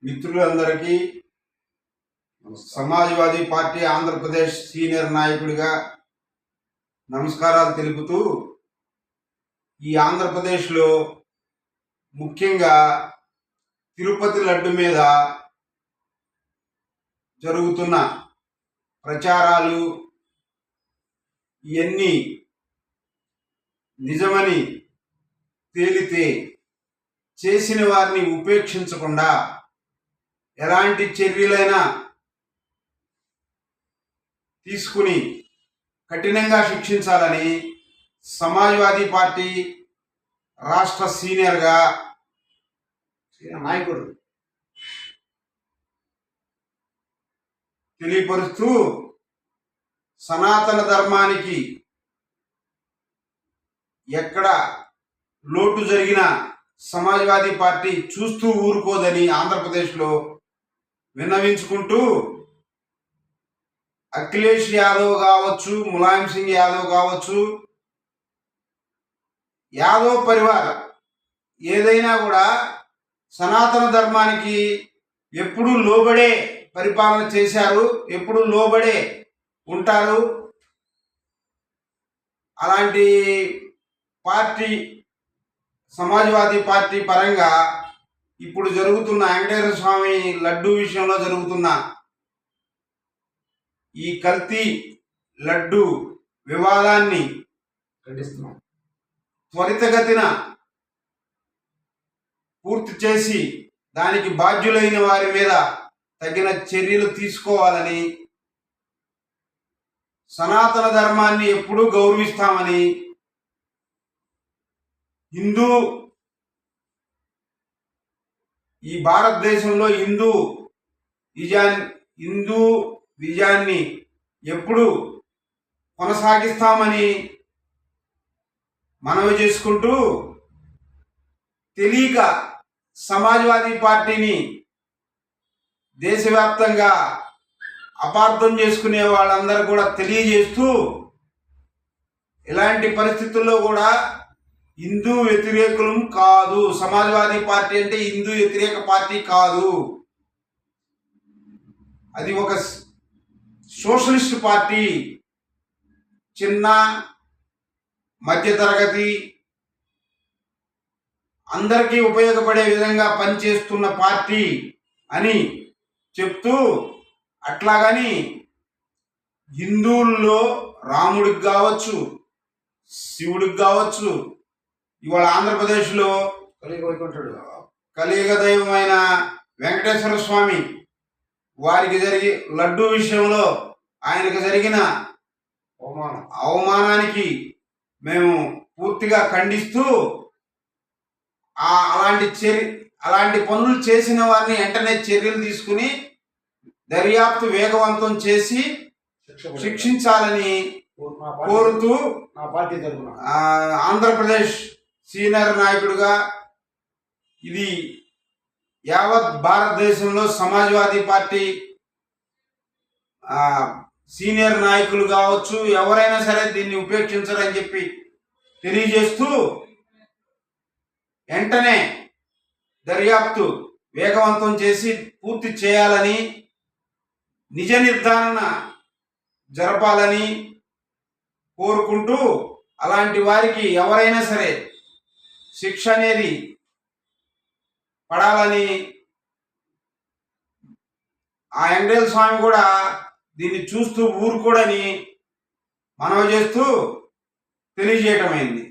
మిత్రులందరికీ Samajwadi party Andhra Pradesh senior నాయకుడిగా నమస్కారాలు తెలుపుతూ, ఈ ఆంధ్రప్రదేశ్లో ముఖ్యంగా తిరుపతి లడ్డు మీద జరుగుతున్న ప్రచారాలు ఇవన్నీ నిజమని తేలితే చేసిన వారిని ఉపేక్షించకుండా ఎలాంటి చర్యలైనా తీసుకుని కఠినంగా శిక్షించాలని సమాజ్వాదీ పార్టీ రాష్ట్ర సీనియర్గా నాయకుడు తెలియపరుస్తూ, సనాతన ధర్మానికి ఎక్కడ లోటు జరిగినా సమాజ్వాదీ పార్టీ చూస్తూ ఊరుకోదని ఆంధ్రప్రదేశ్లో విన్నవించుకుంటూ, అఖిలేష్ యాదవ్ కావచ్చు, ములాయం సింగ్ యాదవ్ కావచ్చు, యాదవ్ పరివార్ ఏదైనా కూడా సనాతన ధర్మానికి ఎప్పుడు లోబడే పరిపాలన చేశారు, ఎప్పుడు లోబడే ఉంటారు. అలాంటి పార్టీ సమాజ్వాదీ పార్టీ పరంగా ఇప్పుడు జరుగుతున్న వెంకటేశ్వర స్వామి లడ్డు విషయంలో జరుగుతున్న ఈ కల్తీ లడ్డు వివాదాన్ని ఖండిస్తున్నాం. త్వరితగతిన పూర్తి చేసి దానికి బాధ్యులైన వారి మీద తగిన చర్యలు తీసుకోవాలని, సనాతన ధర్మాన్ని ఎప్పుడూ గౌరవిస్తామని, ఈ భారతదేశంలో హిందూ విజయాన్ని ఎప్పుడు కొనసాగిస్తామని మనవి చేసుకుంటూ, తెలియక సమాజ్వాదీ పార్టీని దేశవ్యాప్తంగా అపార్థం చేసుకునే వాళ్ళందరూ కూడా తెలియజేస్తూ, ఇలాంటి పరిస్థితుల్లో కూడా హిందూ వ్యతిరేకులం కాదు, సమాజ్వాదీ పార్టీ అంటే హిందూ వ్యతిరేక పార్టీ కాదు, అది ఒక సోషలిస్ట్ పార్టీ, చిన్న మధ్యతరగతి అందరికీ ఉపయోగపడే విధంగా పనిచేస్తున్న పార్టీ అని చెప్తూ, అట్లాగని హిందువుల్లో రాముడికి కావచ్చు, శివుడికి కావచ్చు, ఇవాళ ఆంధ్రప్రదేశ్లో కలియుగ దైవమైన వెంకటేశ్వర స్వామి వారికి లడ్డు విషయంలో ఆయనకు జరిగిన అవమానానికి మేము పూర్తిగా ఖండిస్తూ, అలాంటి పనులు చేసిన వారిని వెంటనే చర్యలు తీసుకుని దర్యాప్తు వేగవంతం చేసి శిక్షించాలని కోరుతూ, ఆంధ్రప్రదేశ్ సీనియర్ నాయకుడిగా ఇది యావత్ భారతదేశంలో సమాజ్వాదీ పార్టీ సీనియర్ నాయకులు కావచ్చు, ఎవరైనా సరే దీన్ని ఉపేక్షించరని చెప్పి తెలియజేస్తూ, వెంటనే దర్యాప్తు వేగవంతం చేసి పూర్తి చేయాలని, నిజ నిర్ధారణ జరపాలని కోరుకుంటూ, అలాంటి వారికి ఎవరైనా సరే శిక్ష అనేది పడాలని, ఆ వెంకటేశ్వర స్వామి కూడా దీన్ని చూస్తూ ఊరుకోడని మనవి చేస్తూ తెలియజేయటమైంది.